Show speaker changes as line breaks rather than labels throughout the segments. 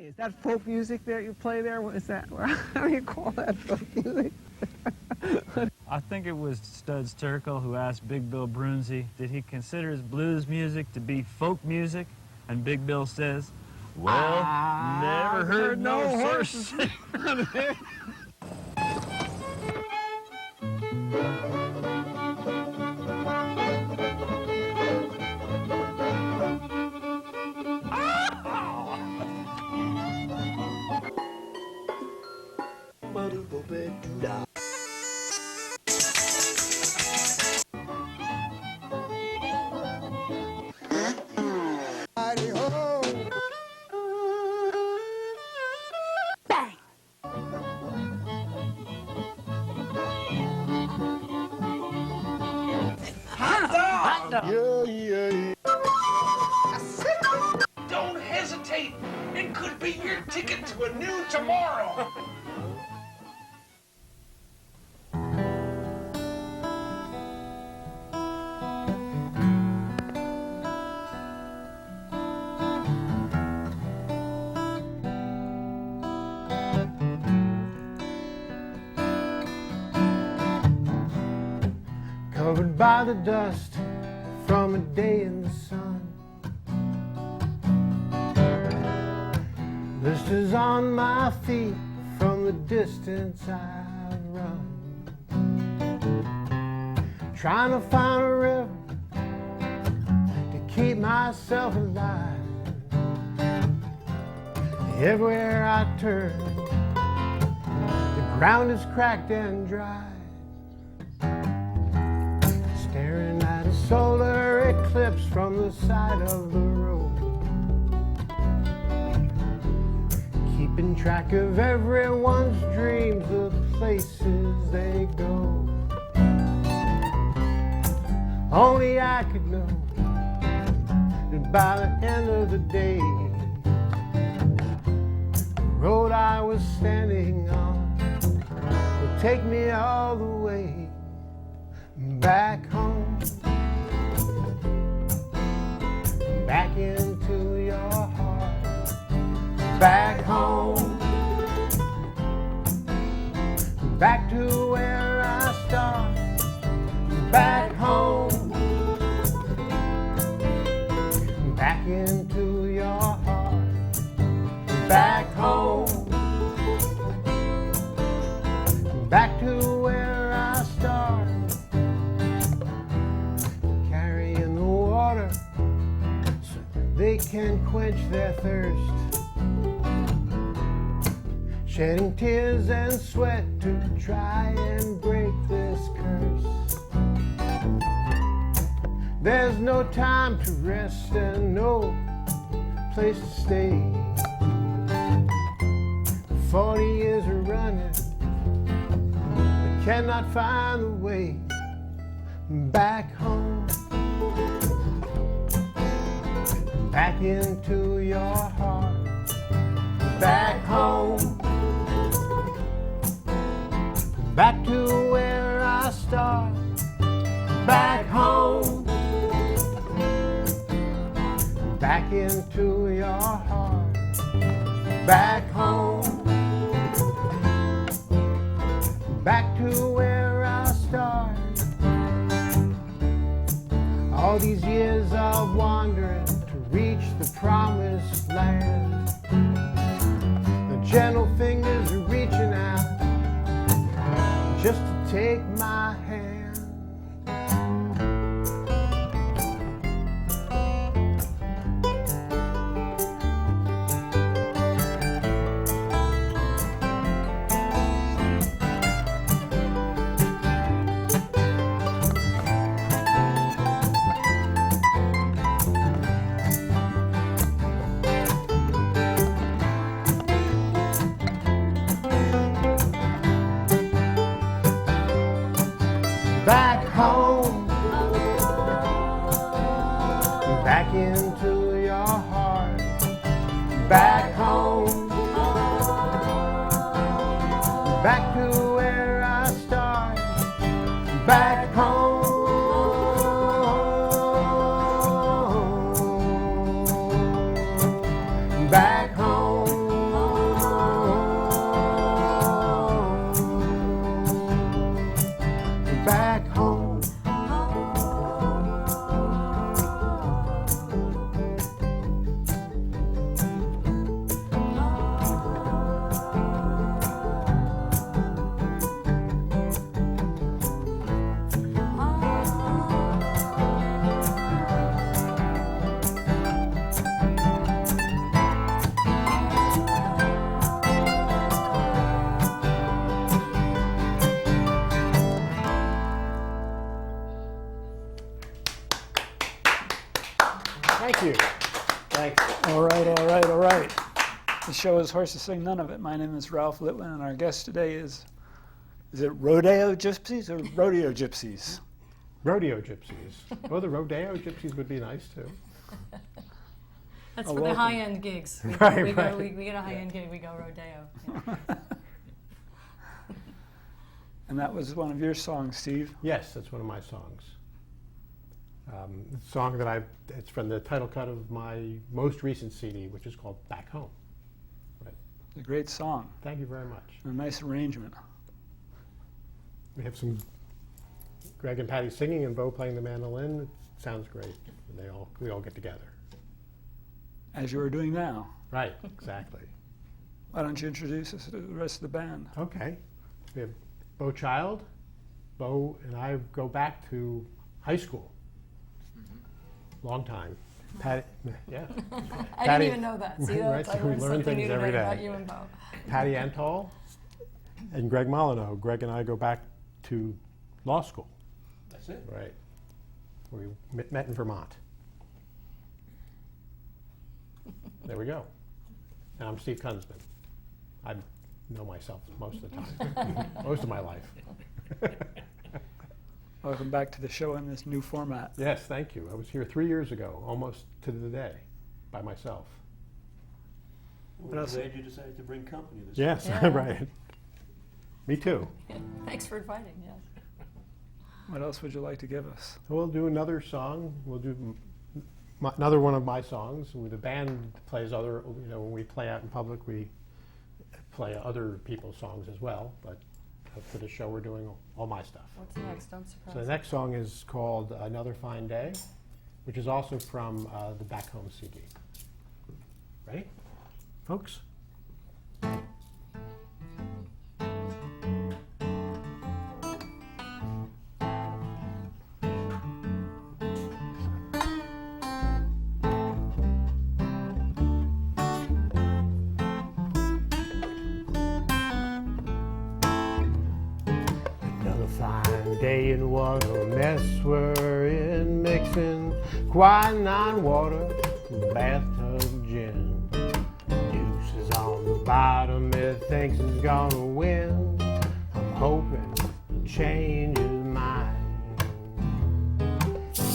Hey, is that folk music that you play there? What is that? How do you call that folk music?
I think it was Studs Terkel who asked Big Bill Brunzi, did he consider his blues music to be folk music? And Big Bill says, well, never heard no horse.
Yeah, yeah.
Don't hesitate. It could be your ticket to a new tomorrow.
Covered by the dust from a day in the sun. Blisters on my feet from the distance I've run. Trying to find a river to keep myself alive. Everywhere I turn, the ground is cracked and dry. Staring at a solar eclipse from the side of the road. Keeping track of everyone's dreams, the places they go. Only I could know that by the end of the day, the road I was standing on would take me all the way back home, back into your heart, back home, back to where I start, back home, back into your heart, back home, back to where I start. So they can quench their thirst, shedding tears and sweat to try and break this curse. There's no time to rest and no place to stay. 40 years are running, but cannot find the way back home, back into your heart, back home, back to where I start, back home, back into your heart, back home, back to where I start. All these years of wandering to reach the promised land. The gentle fingers are reaching out just to take my hand. Back home, back into your heart, back home, back to where I start, back home, back home.
The show is Horses Sing None of It. My name is Ralph Litwin, and our guest today is it Rodeo Gypsies or Rodeo Gypsies?
Rodeo Gypsies. Oh, the Rodeo Gypsies would be nice too.
That's
Oh,
for the
welcome.
high-end gigs. We
Right,
go,
right.
we get a high-end gig, we go Rodeo. Yeah.
And that was one of your songs, Steve.
Yes, that's one of my songs. The song that it's from the title cut of my most recent CD, which is called Back Home.
It's a great song.
Thank you very much.
A nice arrangement.
We have some Greg and Patty singing and Bo playing the mandolin. It sounds great. We all get together.
As you are doing now.
Right, exactly.
Why don't you introduce us to the rest of the band?
Okay. We have Bo Child. Bo and I go back to high school. Long time. Patty, yeah.
I
Patty-
didn't even know that. See,
Right,
that's
so we
learned
learn
something
things
new
every
today
day.
about you and Bo.
Patty Antall and Greg Molyneux. Greg and I go back to law school.
That's it.
Right. We met in Vermont. There we go. And I'm Steve Kunzman. I know myself most of the time, most of my life.
Welcome back to the show in this new format.
Yes, thank you. I was here 3 years ago, almost to the day, by myself.
What else?
Glad you decided to bring company this
Yes,
Yeah.
right. Me too.
Thanks for inviting, yes.
What else would you like to give us?
We'll do another song. We'll do another one of my songs. The band plays other, when we play out in public, we play other people's songs as well. But for the show, we're doing all my stuff.
What's next? I'm surprised.
So the next song is called Another Fine Day, which is also from the Back Home CD. Ready, folks? Another fine day and what a mess we're in, mixing quinine water with bathtub gin. Deuce is on the bottom, it thinks it's gonna win. I'm hoping to change his mind.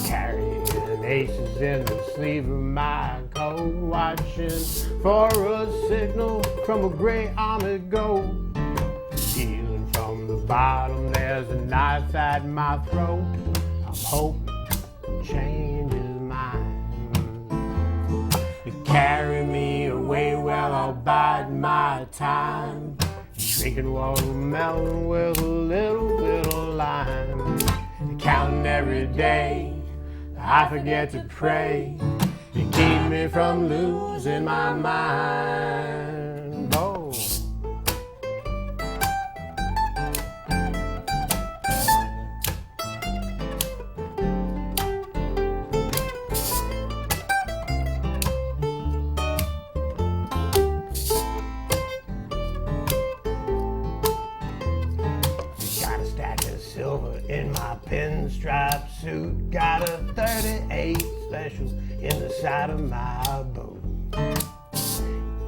Carrying aces in the sleeve of my coat, watching for a signal from a gray armored goat. Stealing from the bottom, there's a knife at my throat. I'm hoping to change his mind. To carry me away, well, I'll bide my time. Drinking watermelon with a little bit of lime. Counting every day, I forget to pray. You keep me from losing my mind. Oh. Got a stack of silver in my pinstripe suit. Got a 38 special in the side of my boot.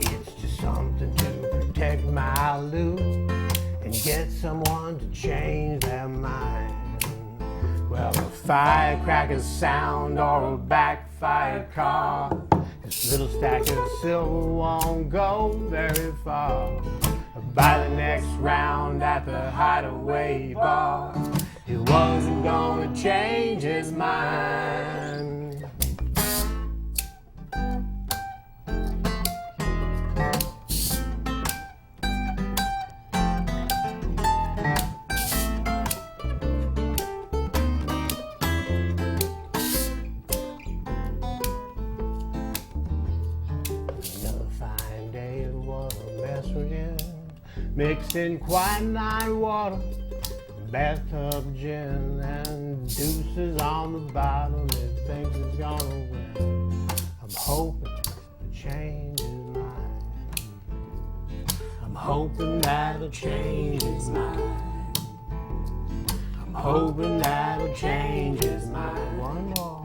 It's just something to protect my loot and get someone to change their mind. Well, a firecracker sound or a backfired car. This little stack of silver won't go very far. By the next round at the hideaway bar, he wasn't gonna change his mind. Another fine day and what a mess we're in. Mixed in quinine water, bathtub gin, and deuces on the bottom. It thinks it's gonna win. I'm hoping to change his mind. I'm hoping that'll change his mind. I'm hoping that'll change his mind. One more.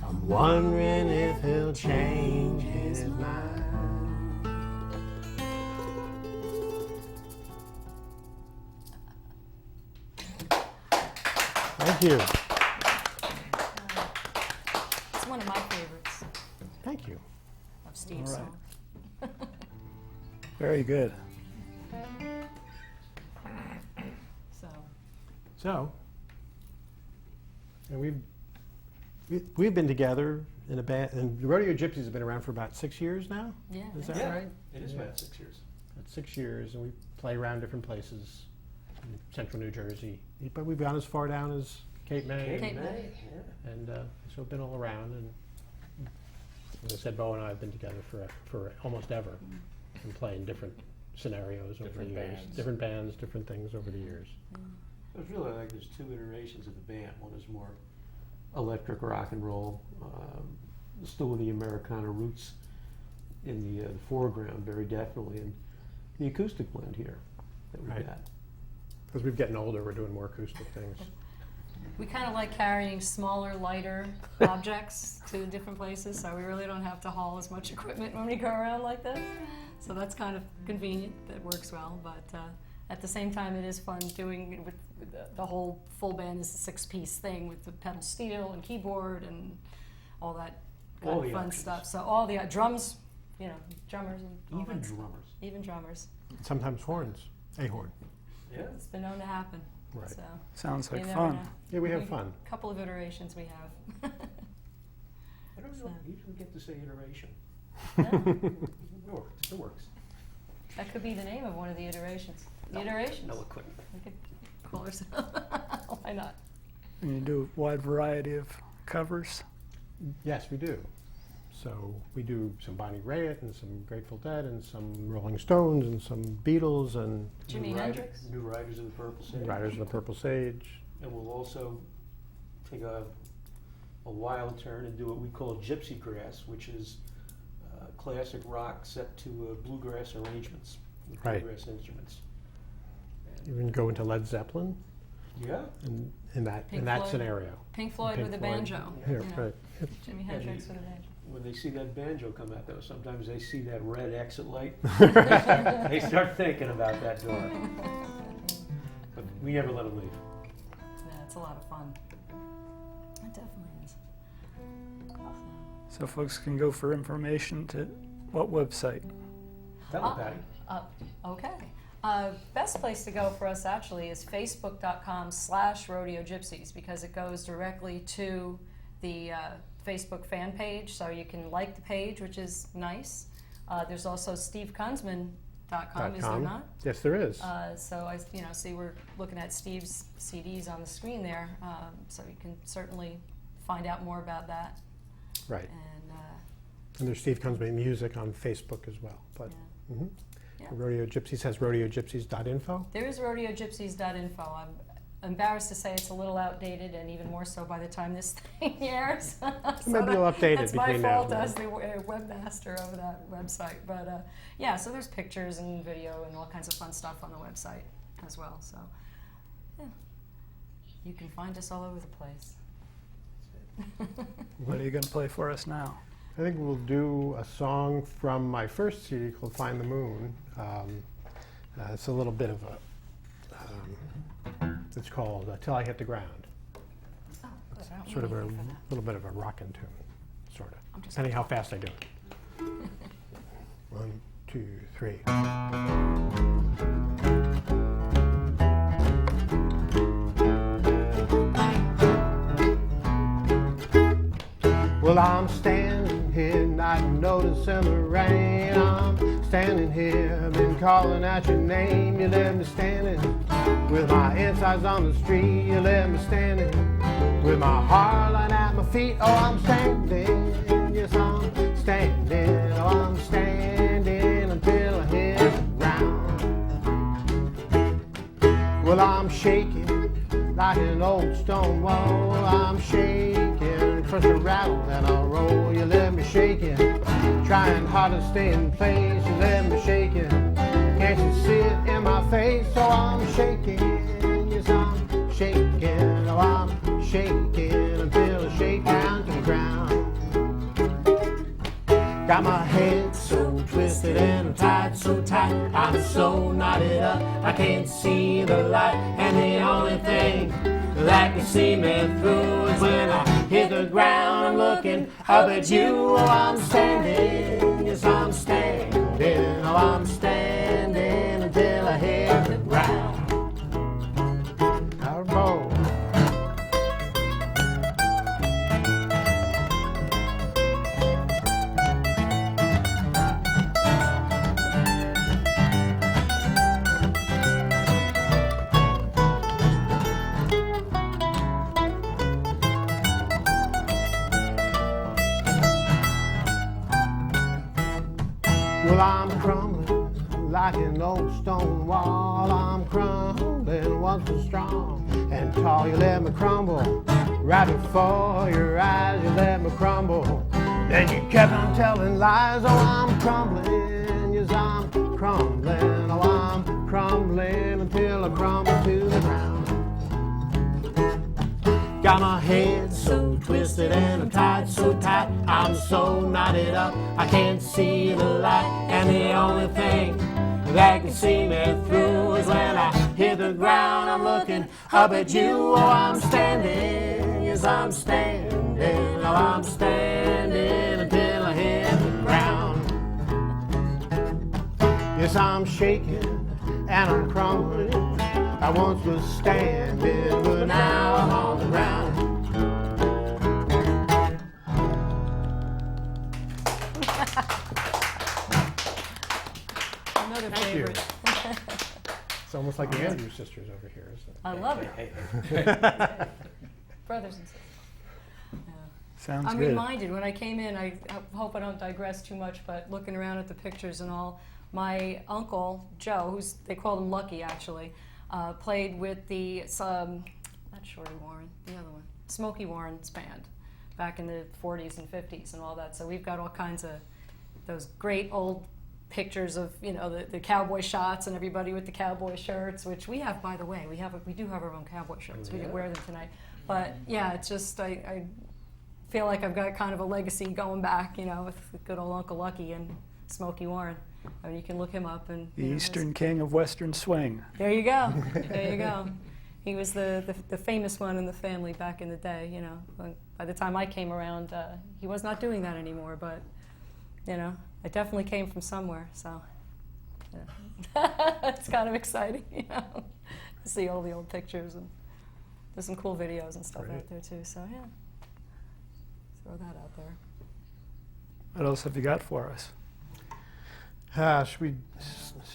I'm wondering if he'll change his mind. Thank you.
It's one of my favorites
Thank you.
of Steve's
All right.
songs.
Very good.
So, and we've been together in a band, and the Rodeo Gypsies have been around for about 6 years now.
Yeah,
Is
that's
that
Yeah,
right?
it is about 6 years.
About 6 years, and we play around different places in central New Jersey. But we've gone as far down as Cape May.
Cape May.
Yeah.
And so we've been all around. And as I said, Bo and I have been together for almost ever and play in different scenarios over
Different
the years.
bands.
Different bands, different things over the years.
So it's really like there's two iterations of the band. One is more electric rock and roll, still with the Americana roots in the foreground, very definitely, and the acoustic blend here that we've
Right.
got.
As we're getting older, we're doing more acoustic things.
We kind of like carrying smaller, lighter objects to different places, so we really don't have to haul as much equipment when we go around like this. So that's kind of convenient. That works well, but at the same time, it is fun doing it with the whole full band is a 6-piece thing with the pedal steel and keyboard and all that kind
All
of
the
fun
options.
stuff. So all the drums, drummers and all
Even
that stuff.
drummers.
Even drummers.
Sometimes horns, a horn.
Yeah.
It's been known to happen.
Right.
So
Sounds like
you never
fun.
know.
Yeah, we have fun.
A couple of iterations we have.
I don't know. You don't get to say iteration.
Yeah,
It works.
that could be the name of one of the iterations. The iterations.
No, it couldn't.
We could call ourselves. Why not?
And you do a wide variety of covers.
Yes, we do. So we do some Bonnie Raitt and some Grateful Dead and some Rolling Stones and some Beatles and
Jimi Hendrix.
New Riders of the Purple Sage.
Riders of the Purple Sage.
And we'll also take a wild turn and do what we call gypsy grass, which is classic rock set to bluegrass arrangements with
Right.
bluegrass instruments.
Even go into Led Zeppelin
Yeah.
in that
Pink
that
Floyd.
scenario.
Pink Floyd
Pink
with a
Floyd.
banjo.
Yeah,
you know.
right.
Jimi Hendrix with a banjo.
When they see that banjo come out, though, sometimes they see that red exit light. They start thinking about that door. But we never let them leave.
Yeah, it's a lot of fun. It definitely is.
So folks can go for information to what website?
Tell them, Patty.
Okay. Best place to go for us actually is facebook.com/Rodeo Gypsies because it goes directly to the Facebook fan page, so you can like the page, which is nice. There's also stevekunzman.com, is there not?
Yes, there is.
So I, see we're looking at Steve's CDs on the screen there, so you can certainly find out more about that.
Right.
And
And there's Steve Kunzman Music on Facebook as well. But
yeah.
mhm.
Yeah.
Rodeo Gypsies has rodeogypsies.info.
There is rodeogypsies.info. I'm embarrassed to say it's a little outdated, and even more so by the time this thing airs.
Maybe you'll update it
That's my
between now
fault
and
as the webmaster of that website. But yeah, so there's pictures and video and all kinds of fun stuff on the website as well. So yeah, you can find us all over the place.
What are you going to play for us now?
I think we'll do a song from my first CD called Find the Moon. It's a little bit of a, it's called Till I Hit the Ground.
Oh, good. I don't
Sort of
know
a
anything for that.
little bit of a rockin' tune, sort
I'm
of.
just
Depending how fast I do it. 1, 2, 3. Well, I'm standing here, not noticing the rain. I'm standing here, been calling out your name. You left me standing with my insides on the street. You left me standing with my heart lying at my feet. Oh, I'm standing, yes, I'm standing. Oh, I'm standing until I hit the ground. Well, I'm shaking like an old stone wall. I'm shaking, first a rattle then a roll. You left me shaking, trying hard to stay in place. You left me shaking, can't you see it in my face? So I'm shaking, yes I'm shaking. Oh, I'm shaking until I shake down to the ground. Got my head so twisted and I'm tied so tight. I'm so knotted up, I can't see the light. And the only thing that can see me through is when I hit the ground. I'm looking up at you. Oh, I'm standing, yes, I'm standing. Oh, I'm standing until I hit the ground. Our bow. Well, I'm crumbling like an old stone wall. I'm crumbling once so strong and tall. You let me crumble right before your eyes. You let me crumble. Then you kept on telling lies. Oh, I'm crumbling, yes, I'm crumbling. Oh, I'm crumbling until I crumble to the ground. Got my head so twisted and I'm tied so tight. I'm so knotted up, I can't see the light. And the only thing that can see me through is when I hit the ground. I'm looking up at you. Oh, I'm standing, yes, I'm standing. Oh, I'm standing until I hit the ground. Yes, I'm shaking and I'm crumbling. I once was standing, but now I'm on the ground.
Another favorite.
It's almost like the Andrews sisters over here, isn't it?
I love it. Brothers and sisters. Yeah.
Sounds
I'm
good.
reminded when I came in, I hope I don't digress too much, but looking around at the pictures and all, my uncle, Joe, they called him Lucky actually, played with the, not Shorty Warren, the other one, Smokey Warren's band back in the 40s and 50s and all that. So we've got all kinds of those great old pictures of, you know, the cowboy shots and everybody with the cowboy shirts, which we have, by the way. We do have our own cowboy shirts. We didn't wear them tonight. But yeah, it's just, I feel like I've got kind of a legacy going back, you know, with good old Uncle Lucky and Smokey Warren. I mean, you can look him up and
The Eastern King of Western Swing.
there you go. There you go. He was the famous one in the family back in the day, you know. By the time I came around, he was not doing that anymore, but, you know, I definitely came from somewhere, so yeah. It's kind of exciting, you know, to see all the old pictures, and there's some cool videos and stuff out there too, so yeah. Throw that out there.
What else have you got for us?
Should we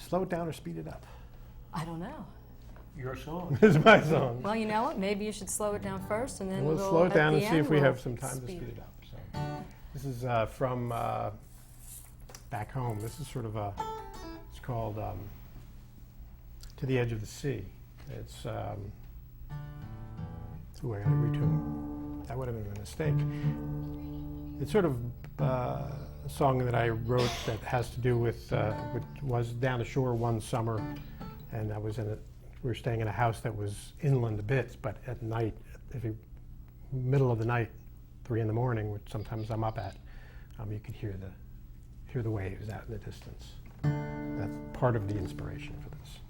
slow it down or speed it up?
I don't know.
Your song.
This is my song.
Well, you know what? Maybe you should slow it down first, and then
We'll slow it down
at
and
the
see if
end
we
we'll
have some time to speed it up. So, this is from back home. This is sort of it's called To the Edge of the Sea. It's, ooh, I gotta retune. That would have been a mistake. It's sort of a song that I wrote that has to do with, was down the shore one summer, and I was in it. We were staying in a house that was inland a bit, but at night, middle of the night, 3 in the morning, which sometimes I'm up at, you could hear the waves out in the distance. That's part of the inspiration for this.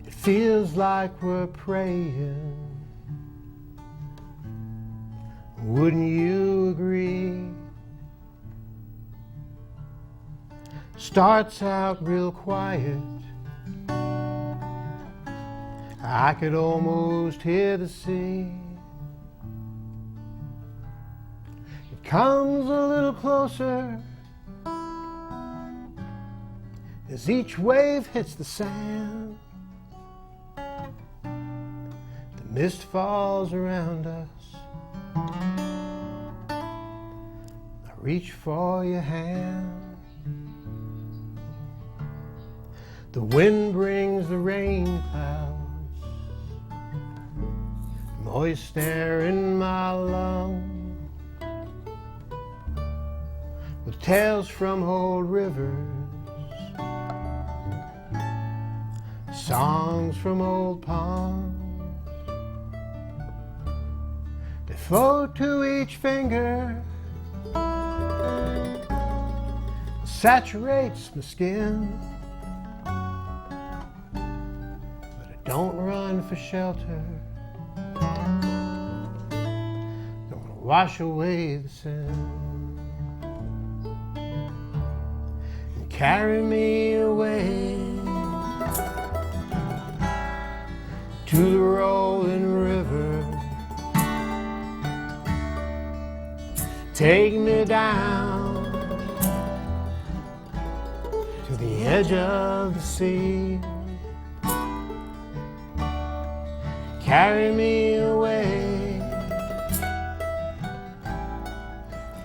It feels like we're praying. Wouldn't you agree? Starts out real quiet. I could almost hear the sea. It comes a little closer as each wave hits the sand. The mist falls around us. I reach for your hand. The wind brings the rain clouds, moist air in my lungs, with tales from old rivers songs from old ponds. They float to each finger, saturates my skin. But I don't run for shelter, don't wanna wash away the sin. And carry me away to the rolling river. Take me down to the edge of the sea. Carry me away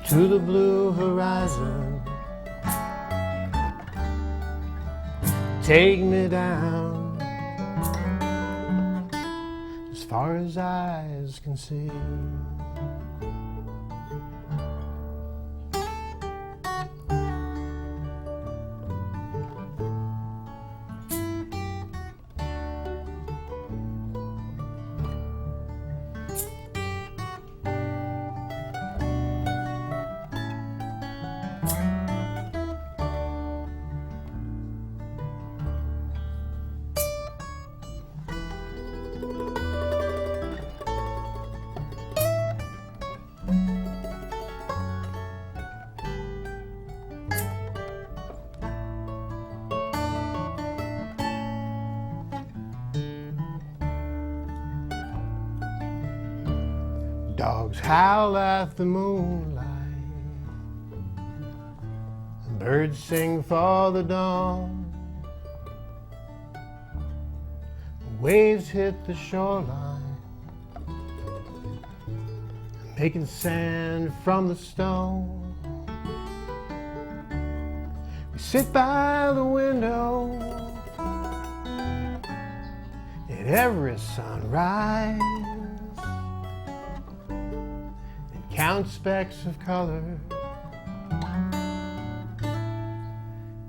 to the blue horizon. Take me down as far as eyes can see. Dogs howl at the moonlight, and birds sing for the dawn. Waves hit the shoreline, making sand from the stone. We sit by the window at every sunrise, count specks of color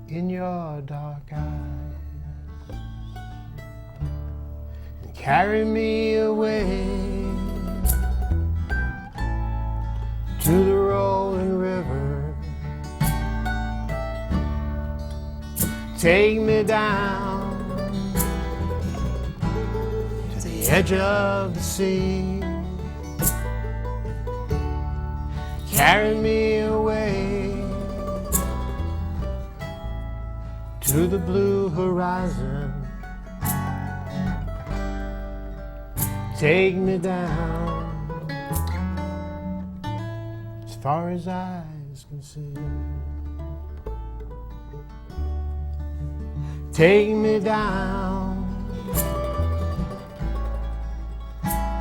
in your dark eyes. And carry me away to the rolling river. Take me down to the edge of the sea. Carry me away to the blue horizon. Take me down as far as eyes can see. Take me down,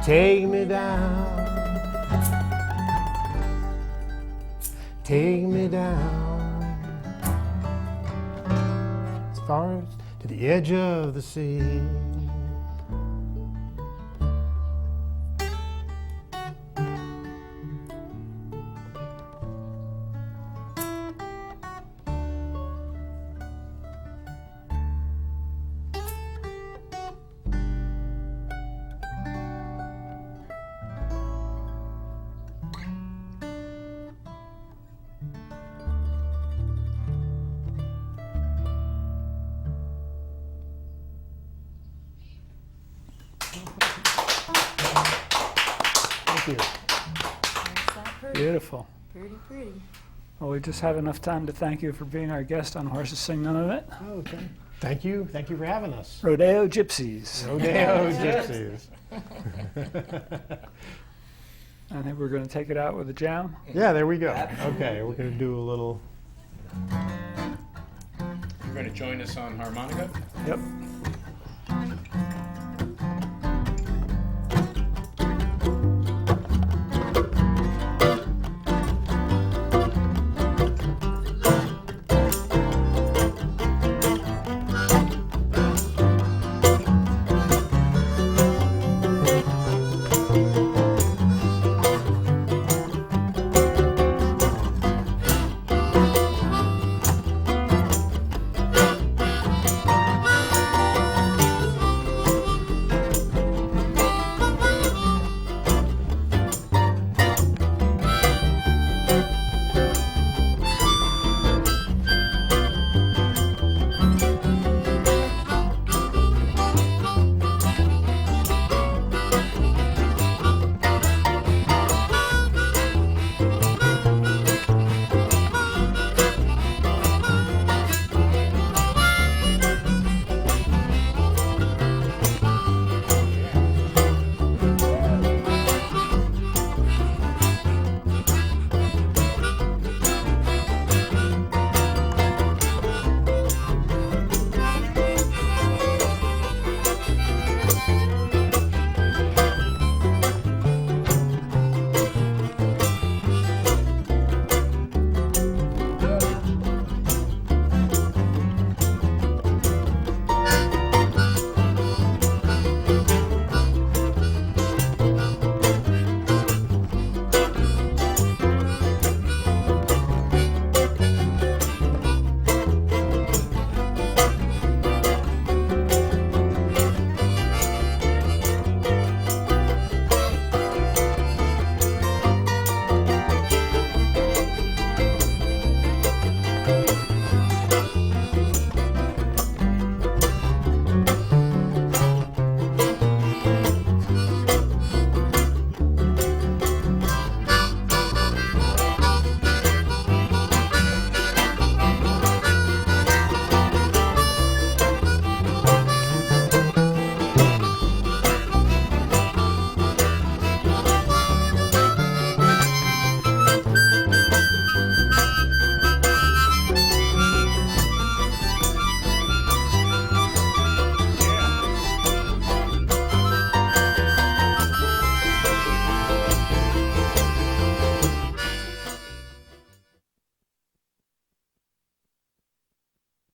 take me down. Take me down as far as to the edge of the sea. Thank you.
Beautiful.
Pretty, pretty.
Well, we just have enough time to thank you for being our guest on Horses Sing None of It.
Okay. Thank you. Thank you for having us.
Rodeo Gypsies.
Rodeo Gypsies.
I think we're going to take it out with a jam.
Yeah, there we go. Okay, we're going to do a little.
You're going to join us on harmonica?
Yep.